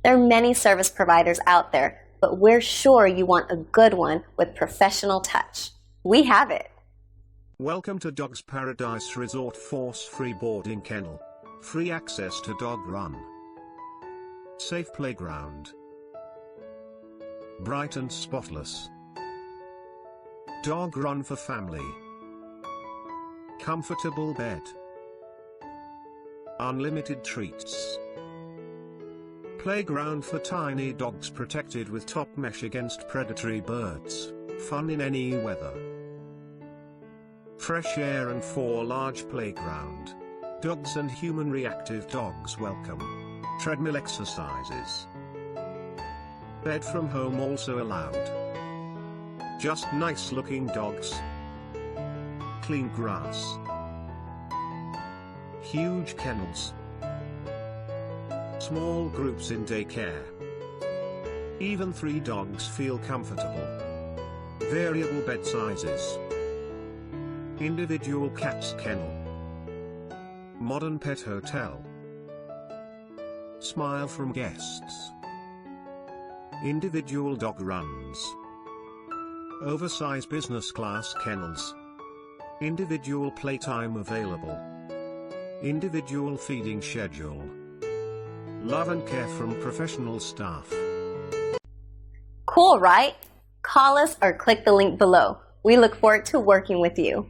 There are many service providers out there, but we're sure you want a good one with professional touch. We have it. Welcome to Dogs Paradise Resort Force-Free Boarding Kennel. Free access to dog run. Safe playground. Bright and spotless. Dog run for family. Comfortable bed. Unlimited treats. Playground for tiny dogs protected with top mesh against predatory birds. Fun in any weather. Fresh air and 4 large playground. Dogs and human reactive dogs welcome. Treadmill exercises. Bed from home also allowed. Just nice looking dogs. Clean grass. Huge kennels. Small groups in daycare. Even 3 dogs feel comfortable. Variable bed sizes. Individual cats kennel. Modern pet hotel. Smile from guests. Individual dog runs. Oversized business class kennels. Individual playtime available. Individual feeding schedule. Love and care from professional staff. Cool, right? Call us or click the link below. We look forward to working with you.